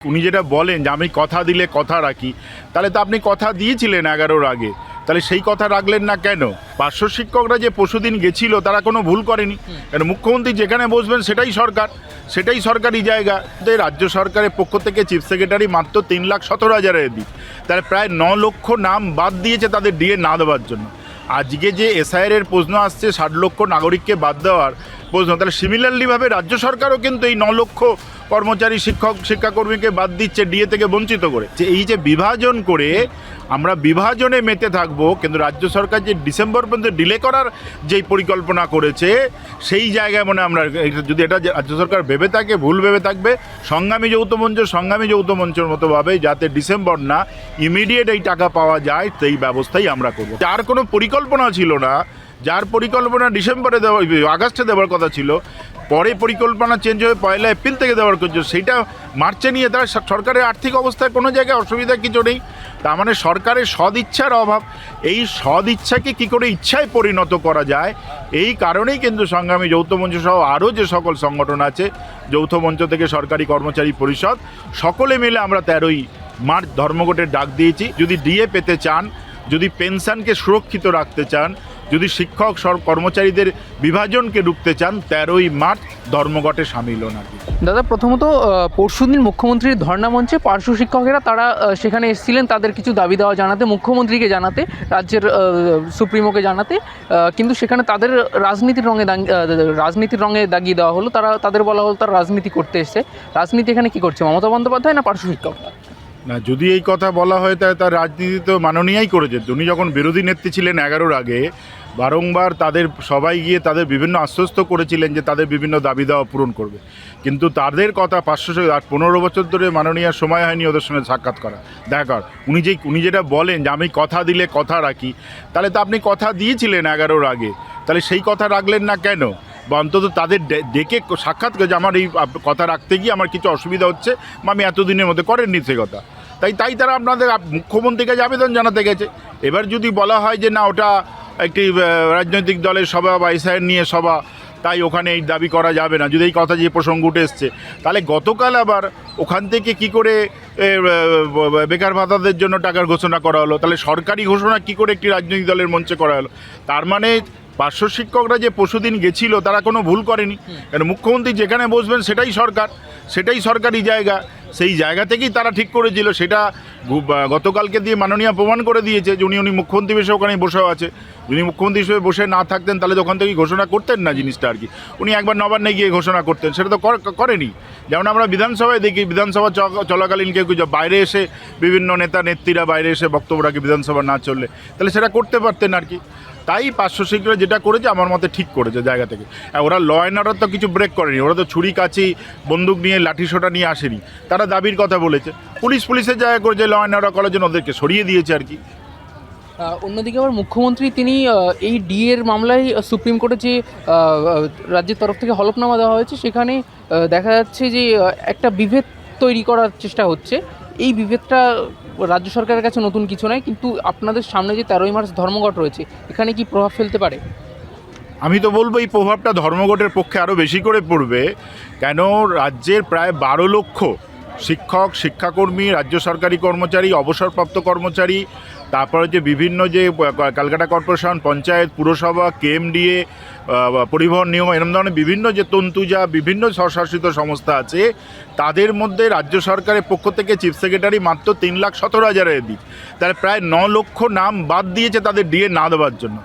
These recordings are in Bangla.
উনি যেটা বলেন যে আমি কথা দিলে কথা রাখি, তাহলে তো আপনি কথা দিয়েছিলেন 11-র আগে, তাহলে সেই কথা রাখলেন না কেন? পার্শ্ব শিক্ষকরা যে পরশুদিন গেছিল তারা কোনো ভুল করেনি, কারণ মুখ্যমন্ত্রী যেখানে বসবেন সেটাই সরকার, সেটাই সরকারি জায়গা। রাজ্য সরকারের পক্ষ থেকে চিফ সেক্রেটারি মাত্র 3,17,000 দিক, তাহলে প্রায় 9 লক্ষ নাম বাদ দিয়েছে তাদের ডিএ না দেওয়ার জন্য। আজকে যে এসআইআর প্রশ্ন আসছে 60 লক্ষ নাগরিককে বাদ দেওয়ার প্রশ্ন, তাহলে সিমিলারলিভাবে রাজ্য সরকারও কিন্তু এই 9 লক্ষ কর্মচারী শিক্ষাকর্মীকে বাদ দিচ্ছে ডিএ থেকে বঞ্চিত করে। যে এই যে বিভাজন করে আমরা বিভাজনে মেতে থাকবো, কিন্তু রাজ্য সরকার যে ডিসেম্বর পর্যন্ত ডিলে করার যেই পরিকল্পনা করেছে সেই জায়গায় মনে আমরা যদি এটা রাজ্য সরকার ভেবে থাকে, ভুল ভেবে থাকবে। সংগ্রামী যৌথ মঞ্চের মতোভাবে যাতে ডিসেম্বর না ইমিডিয়েট এই টাকা পাওয়া যায় সেই ব্যবস্থাই আমরা করব। যার কোনো পরিকল্পনা ছিল না, যার পরিকল্পনা ডিসেম্বরে দেওয়া, আগস্টে দেওয়ার কথা ছিল, পরে পরিকল্পনা চেঞ্জ হয়ে 1 এপ্রিল থেকে দেওয়ার কথা, সেইটা মার্চে নিয়ে তার সরকারের আর্থিক অবস্থায় কোনো জায়গায় অসুবিধা কিছু নেই। তার মানে সরকারের সদিচ্ছার অভাব। এই সদিচ্ছাকে কী করে ইচ্ছায় পরিণত করা যায়, এই কারণেই কিন্তু সংগ্রামী যৌথ মঞ্চ সহ আরও যে সকল সংগঠন আছে, যৌথ মঞ্চ থেকে সরকারি কর্মচারী পরিষদ, সকলে মিলে আমরা 13ই মার্চ ধর্মঘটের ডাক দিয়েছি। যদি ডিএ পেতে চান, যদি পেনশনকে সুরক্ষিত রাখতে চান, যদি শিক্ষক কর্মচারীদের বিভাজনকে রুখতে চান, 13ই মার্চ ধর্মঘটে সামিল হন। দাদা, প্রথমত পরশুদিন মুখ্যমন্ত্রীর ধর্ণা মঞ্চে পার্শ্ব শিক্ষকেরা তারা সেখানে এসেছিলেন তাদের কিছু দাবি দেওয়া জানাতে, মুখ্যমন্ত্রীকে জানাতে, রাজ্যের সুপ্রিমোকে জানাতে, কিন্তু সেখানে তাদের রাজনীতির রঙে দাগিয়ে দেওয়া হলো। তাদের বলা হলো তারা রাজনীতি করতে এসছে। রাজনীতি এখানে কি করছে, মমতা বন্দ্যোপাধ্যায় না পার্শ্ব শিক্ষকরা? না, যদি এই কথা বলা হয় তার রাজনীতি তো মাননীয়াই করেছে। উনি যখন বিরোধী নেত্রী ছিলেন 11-র আগে, বারংবার তাদের সবাই গিয়ে তাদের বিভিন্ন আশ্বস্ত করেছিলেন যে তাদের বিভিন্ন দাবি দেওয়া পূরণ করবে, কিন্তু তাদের কথা 15 বছর ধরে মাননীয় সময় হয়নি ওদের সঙ্গে সাক্ষাৎ করা, দেখা। উনি যেটা বলেন যে আমি কথা দিলে কথা রাখি, তাহলে তো আপনি কথা দিয়েছিলেন 11-র আগে, তাহলে সেই কথা রাখলেন না কেন? বা অন্তত তাদের ডেকে সাক্ষাৎ করে যে আমার এই কথা রাখতে গিয়ে আমার কিছু অসুবিধা হচ্ছে, বা আমি এতদিনের মধ্যে করেননি সে কথা, তাই তারা আপনাদের মুখ্যমন্ত্রীর কাছে আবেদন জানাতে গেছে। এবার যদি বলা হয় যে না, ওটা একটি রাজনৈতিক দলের সভা বা এসআইআর নিয়ে সভা, তাই ওখানে এই দাবি করা যাবে না, যদি এই কথা যে প্রসঙ্গ উঠে এসছে, তাহলে গতকাল আবার ওখান থেকে কি করে বেকার ভাতাদের জন্য টাকার ঘোষণা করা হলো? তাহলে সরকারি ঘোষণা কি করে একটি রাজনৈতিক দলের মঞ্চে করা হলো? তার মানে পার্শ্ব শিক্ষকরা যে পরশুদিন গেছিল তারা কোনো ভুল করেনি, কারণ মুখ্যমন্ত্রী যেখানে বসবেন সেটাই সরকার, সেটাই সরকারি জায়গা, সেই জায়গা থেকেই তারা ঠিক করেছিল। সেটা গতকালকে দিয়ে মাননীয় প্রমাণ করে দিয়েছে যে উনি মুখ্যমন্ত্রী হিসেবে ওখানে বসেও আছে। উনি মুখ্যমন্ত্রী হিসেবে বসে না থাকতেন তাহলে তো ওখান থেকেই ঘোষণা করতেন না জিনিসটা আর কি। উনি একবার নবান্নে গিয়ে ঘোষণা করতেন, সেটা তো করেনি। যেমন আমরা বিধানসভায় দেখি, বিধানসভা চলাকালীন কেউ বাইরে এসে বিভিন্ন নেতা নেত্রীরা বাইরে এসে বক্তব্য রাখে বিধানসভা না চললে, তাহলে সেটা করতে পারতেন আর কি। তাই পার্শ্ব শিক্ষকরা যেটা করেছে আমার মতে ঠিক করেছে জায়গা থেকে। ওরা ল অ্যান্ড অর্ডার তো কিছু ব্রেক করেনি, ওরা তো ছুরি কাছি বন্দুক নিয়ে লাঠিসোঁটা নিয়ে আসেনি, তারা দাবির কথা বলেছে। পুলিশের জায়গা করেছে, ল অ্যান্ড অর্ডার করার জন্য ওদেরকে সরিয়ে দিয়েছে আর কি। অন্যদিকে আবার মুখ্যমন্ত্রী তিনি এই ডিএর মামলায় সুপ্রিম কোর্টে যে রাজ্যের তরফ থেকে হলফনামা দেওয়া হয়েছে, সেখানে দেখা যাচ্ছে যে একটা বিভেদ তৈরি করার চেষ্টা হচ্ছে। এই বিভেদটা রাজ্য সরকারের কাছে নতুন কিছু নয়, কিন্তু আপনাদের সামনে যে 13ই মার্চ ধর্মঘট রয়েছে, এখানে কি প্রভাব ফেলতে পারে? আমি তো বলবো এই প্রভাবটা ধর্মঘটের পক্ষে আরও বেশি করে পড়বে। কেন, রাজ্যের প্রায় 12 লক্ষ শিক্ষক, শিক্ষাকর্মী, রাজ্য সরকারি কর্মচারী, অবসরপ্রাপ্ত কর্মচারী, তারপরে যে বিভিন্ন যে ক্যালকাটা কর্পোরেশন, পঞ্চায়েত, পুরসভা, কেএমডিএ, পরিবহন নিগম, এরকম ধরনের বিভিন্ন যে তন্তুজা বিভিন্ন স্বশাসিত সংস্থা আছে, তাদের মধ্যে রাজ্য সরকারের পক্ষ থেকে চিফ সেক্রেটারি মাত্র 3,17,000 দিক, তাহলে প্রায় 9 লক্ষ নাম বাদ দিয়েছে তাদের ডিএ না দেওয়ার জন্য।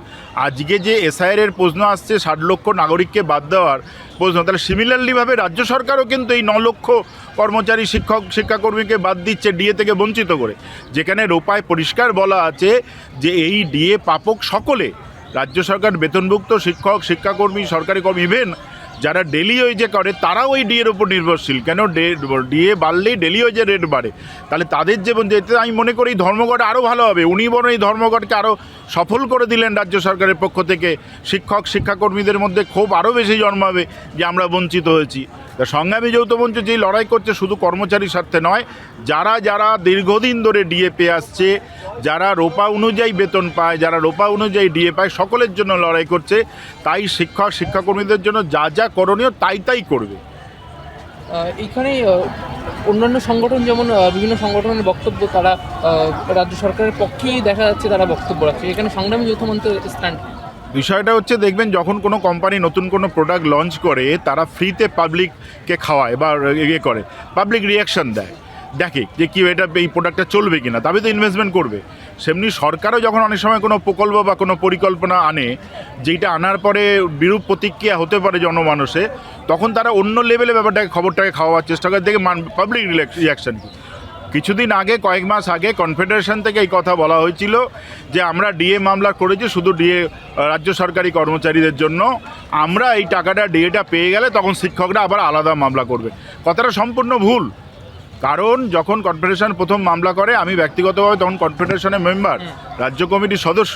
আজকে যে এসআইআর প্রশ্ন আসছে 60 লক্ষ নাগরিককে বাদ দেওয়ার প্রশ্ন, তাহলে সিমিলারলিভাবে রাজ্য সরকারও কিন্তু এই 9 লক্ষ কর্মচারী শিক্ষাকর্মীকে বাদ দিচ্ছে ডিএ থেকে বঞ্চিত করে, যেখানে রোপায় পরিষ্কার বলা আছে যে এই ডিএ প্রাপক সকলে, রাজ্য সরকার বেতনভুক্ত শিক্ষক, শিক্ষাকর্মী, সরকারি কর্মী, ইভেন যারা ডেলি ওয়েজে করে তারাও ওই ডিএর ওপর নির্ভরশীল। কেন, ডিএ বাড়লেই ডেলি ওয়েজের রেট বাড়ে, তাহলে তাদের জীবন যেতে আমি মনে করি এই ধর্মঘট আরও ভালো হবে। উনি বরং এই ধর্মঘটকে আরও সফল করে দিলেন রাজ্য সরকারের পক্ষ থেকে। শিক্ষক শিক্ষাকর্মীদের মধ্যে ক্ষোভ আরও বেশি জন্মাবে যে আমরা বঞ্চিত হয়েছি। সংগ্রামী যৌথ মঞ্চ যেই লড়াই করছে শুধু কর্মচারীর স্বার্থে নয়, যারা দীর্ঘদিন ধরে ডিএ পেয়ে আসছে, যারা রোপা অনুযায়ী বেতন পায়, যারা রোপা অনুযায়ী ডিএ পায়, সকলের জন্য লড়াই করছে। তাই শিক্ষক শিক্ষাকর্মীদের জন্য যা করণীয় তাই করবে। এইখানে অন্যান্য সংগঠন যেমন বিভিন্ন সংগঠনের বক্তব্য, তারা রাজ্য সরকারের পক্ষেই দেখা যাচ্ছে তারা বক্তব্য রাখছে, এখানে সংগ্রামী যৌথ মঞ্চের স্ট্যান্ড। বিষয়টা হচ্ছে, দেখবেন যখন কোনো কোম্পানি নতুন কোনো প্রোডাক্ট লঞ্চ করে তারা ফ্রিতে পাবলিককে খাওয়ায় বা ইয়ে করে, পাবলিক রিয়াকশান দেয়, দেখে যে কি এটা এই প্রোডাক্টটা চলবে কিনা, তবে তো ইনভেস্টমেন্ট করবে। সেমনি সরকারও যখন অনেক সময় কোনো প্রকল্প বা কোনো পরিকল্পনা আনে, যেটা আনার পরে বিরূপ প্রতিক্রিয়া হতে পারে জনমানসে, তখন তারা অন্য লেভেলে ব্যাপারটাকে খবরটাকে খাওয়ার চেষ্টা করে, দেখে পাবলিক রিয়াকশান কি। কিছুদিন আগে, কয়েক মাস আগে কনফেডারেশন থেকে এই কথা বলা হয়েছিল যে আমরা ডিএ মামলা করেছি শুধু ডিএ রাজ্য সরকারি কর্মচারীদের জন্য, আমরা এই টাকাটা ডিএটা পেয়ে গেলে তখন শিক্ষকরা আবার আলাদা মামলা করবে। কথাটা সম্পূর্ণ ভুল। কারণ যখন কনফেডারেশন প্রথম মামলা করে, আমি ব্যক্তিগতভাবে তখন কনফেডারেশনের মেম্বার, রাজ্য কমিটির সদস্য,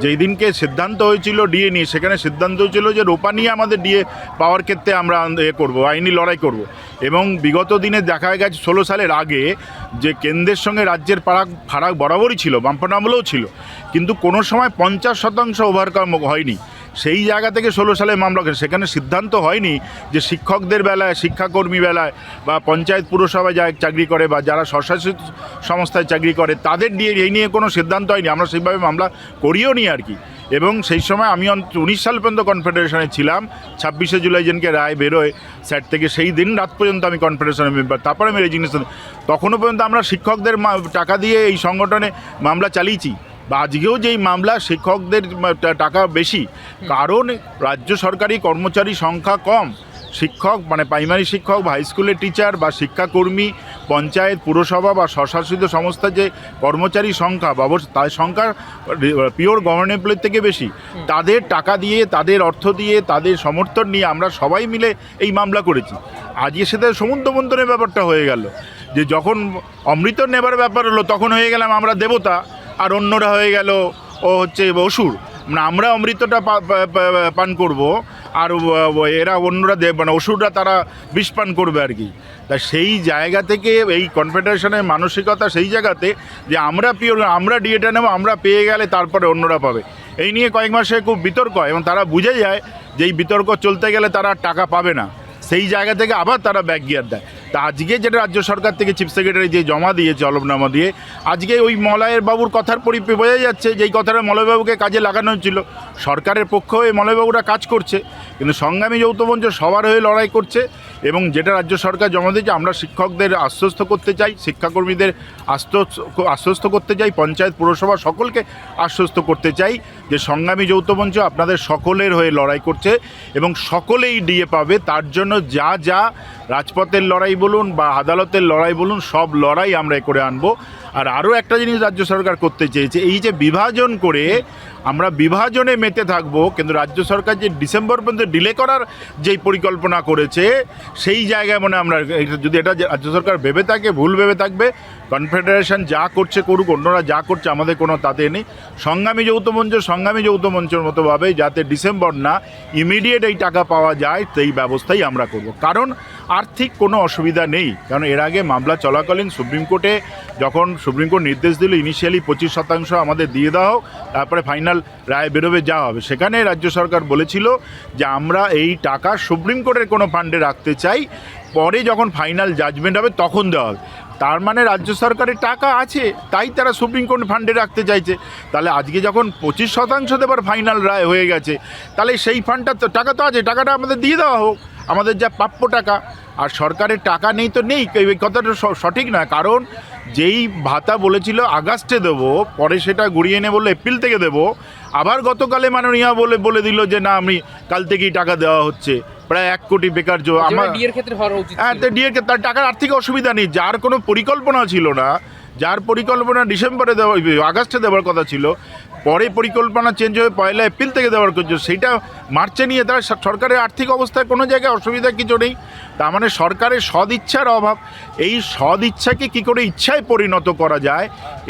যেই দিনকে সিদ্ধান্ত হয়েছিল ডিএ নিয়ে, সেখানে সিদ্ধান্ত হয়েছিল যে রোপা নিয়ে আমাদের ডিএ পাওয়ার ক্ষেত্রে আমরা করব, আইনি লড়াই করব। এবং বিগত দিনে দেখা গেছে 16 সালের আগে যে কেন্দ্রের সঙ্গে রাজ্যের ফারাক বরাবরই ছিল, বামপন্থা আমলেও ছিল, কিন্তু কোনো সময় 50% ওভারকাম হয়নি। সেই জায়গা থেকে 16 সালে মামলা করে, সেখানে সিদ্ধান্ত হয়নি যে শিক্ষকদের বেলায়, শিক্ষাকর্মী বেলায় বা পঞ্চায়েত পুরসভায় যা চাকরি করে বা যারা স্বশাসিত সংস্থায় চাকরি করে তাদের দিয়ে এই নিয়ে কোনো সিদ্ধান্ত হয়নি, আমরা সেইভাবে মামলা করিও নি আর কি। এবং সেই সময় আমি 19 সাল পর্যন্ত কনফেডারেশনে ছিলাম। 26শে জুলাই যেদিনকে রায় বেরোয় স্যাট থেকে, সেই দিন রাত পর্যন্ত আমি কনফেডারেশনের মেম্বার। তারপরে আমি রেজিগনেশন, তখনও পর্যন্ত আমরা শিক্ষকদের টাকা দিয়ে এই সংগঠনে মামলা চালিয়েছি। বা আজকেও যেই মামলা, শিক্ষকদের টাকা বেশি, কারণ রাজ্য সরকারি কর্মচারী সংখ্যা কম। শিক্ষক মানে প্রাইমারি শিক্ষক বা হাই স্কুলের টিচার বা শিক্ষাকর্মী, পঞ্চায়েত পুরসভা বা স্বশাসিত সংস্থার যে কর্মচারী সংখ্যা বা তার সংখ্যা পিওর গভর্নমেন্ট এমপ্লয়ির থেকে বেশি। তাদের টাকা দিয়ে, তাদের অর্থ দিয়ে, তাদের সমর্থন নিয়ে আমরা সবাই মিলে এই মামলা করেছি। আজকে সেটা সমুদ্র মন্থনের ব্যাপারটা হয়ে গেল, যে যখন অমৃত নেবার ব্যাপার হলো তখন হয়ে গেলাম আমরা দেবতা, আর অন্যরা হয়ে গেল ও হচ্ছে অসুর। মানে আমরা অমৃতটা পান করব, আর এরা অন্যরা মানে অসুররা তারা বিষ পান করবে আর কি। তা সেই জায়গা থেকে এই কনফেডারেশনের মানসিকতা সেই জায়গাতে যে আমরা আমরা ডিএটা নেব, আমরা পেয়ে গেলে তারপরে অন্যরা পাবে। এই নিয়ে কয়েক মাসে খুব বিতর্ক হয় এবং তারা বুঝে যায় যে এই বিতর্ক চলতে গেলে তারা টাকা পাবে না, সেই জায়গা থেকে আবার তারা ব্যাক গিয়ার দেয়। তা আজকে যেটা রাজ্য সরকার থেকে চিফ সেক্রেটারি যে জমা দিয়েছে হলফনামা দিয়ে, আজকে ওই মলয়ের বাবুর কথার পরিপ্রেক্ষিতে বোঝা যাচ্ছে যে এই কথাটা মলয়বাবুকে কাজে লাগানো ছিল। সরকারের পক্ষে হয়ে মলয়বাবুরা কাজ করছে, কিন্তু সংগ্রামী যৌথ মঞ্চ সবার হয়ে লড়াই করছে। এবং যেটা রাজ্য সরকার জমা দিয়েছে, আমরা শিক্ষকদের আশ্বস্ত করতে চাই, শিক্ষাকর্মীদের আশ্বস্ত করতে চাই, পঞ্চায়েত পুরসভা সকলকে আশ্বস্ত করতে চাই যে সংগ্রামী যৌথ মঞ্চ আপনাদের সকলের হয়ে লড়াই করছে এবং সকলেই ডিএ পাবে। তার জন্য যা যা রাজপথের লড়াই বলুন বা আদালতের লড়াই বলুন, সব লড়াই আমরা করে আনবো। আর আরও একটা জিনিস রাজ্য সরকার করতে চেয়েছে, এই যে বিভাজন করে আমরা বিভাজনে মেতে থাকবো, কিন্তু রাজ্য সরকার যে ডিসেম্বর পর্যন্ত ডিলে করার যেই পরিকল্পনা করেছে, সেই জায়গায় মনে আমরা যদি এটা রাজ্য সরকার ভেবে থাকে, ভুল ভেবে থাকবে। কনফেডারেশন যা করছে করুক, অন্যরা যা করছে আমাদের কোনো তাতে নেই। সংগ্রামী যৌথ মঞ্চের মতোভাবে যাতে ডিসেম্বর না, ইমিডিয়েট এই টাকা পাওয়া যায় সেই ব্যবস্থাই আমরা করব। কারণ আর্থিক কোনো অসুবিধা নেই, কারণ এর আগে মামলা চলাকালীন সুপ্রিম কোর্টে যখন সুপ্রিম কোর্ট নির্দেশ দিল ইনিশিয়ালি 25% আমাদের দিয়ে দেওয়া হোক, তারপরে ফাইনাল রায় বেরোবে যা হবে, সেখানে রাজ্য সরকার বলেছিল যে আমরা এই টাকা সুপ্রিম কোর্টের কোনো ফান্ডে রাখতে চাই, পরে যখন ফাইনাল জাজমেন্ট হবে তখন দেওয়া হবে। তার মানে রাজ্য সরকারের টাকা আছে, তাই তারা সুপ্রিম কোর্ট ফান্ডে রাখতে চাইছে। তাহলে আজকে যখন 25% দেবার ফাইনাল রায় হয়ে গেছে, তাহলে সেই ফান্ডটা তো টাকা তো আছে, টাকাটা আমাদের দিয়ে দেওয়া হোক, আমাদের যা প্রাপ্য টাকা। আর সরকারের টাকা নেই তো নেই, এই কথাটা সঠিক না। কারণ যেই ভাতা বলেছিল আগস্টে দেবো, পরে সেটা ঘুরিয়ে এনে বললো এপ্রিল থেকে দেবো, আবার গতকালে মাননীয় বলে দিল যে না আমি কাল থেকেই টাকা দেওয়া হচ্ছে, প্রায় 1 কোটি বেকার আমার ডিএর ক্ষেত্রে হওয়া উচিত। হ্যাঁ, ডিএর ক্ষেত্রে তার টাকার আর্থিক অসুবিধা নেই। যার কোনো পরিকল্পনা ছিল না, যার পরিকল্পনা ডিসেম্বরে দেওয়া, আগস্টে দেওয়ার কথা ছিল, পরে পরিকল্পনা চেঞ্জ হয়ে 1 এপ্রিল থেকে দেওয়ার কথা, সেইটা মার্চে নিয়ে তার সরকারের আর্থিক অবস্থায় কোনো জায়গায় অসুবিধা কিছু নেই। তার মানে সরকারের সদিচ্ছার অভাব। এই সদিচ্ছাকে কী করে ইচ্ছায় পরিণত করা যায়,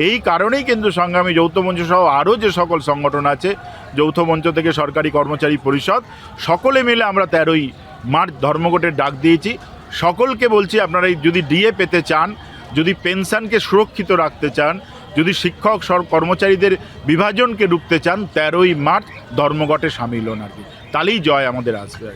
এই কারণেই কিন্তু সংগ্রামী যৌথ মঞ্চ সহ আরও যে সকল সংগঠন আছে, যৌথ মঞ্চ থেকে সরকারি কর্মচারী পরিষদ, সকলে মিলে আমরা 13ই মার্চ ধর্মঘটের ডাক দিয়েছি। সকলকে বলছি, আপনারা যদি ডিএ পেতে চান, যদি পেনশনকে সুরক্ষিত রাখতে চান, যদি শিক্ষক কর্মচারীদের বিভাজনকে রুখতে চান, 13ই মার্চ ধর্মঘটে সামিল হন আর কি, তাহলেই জয় আমাদের আসবে।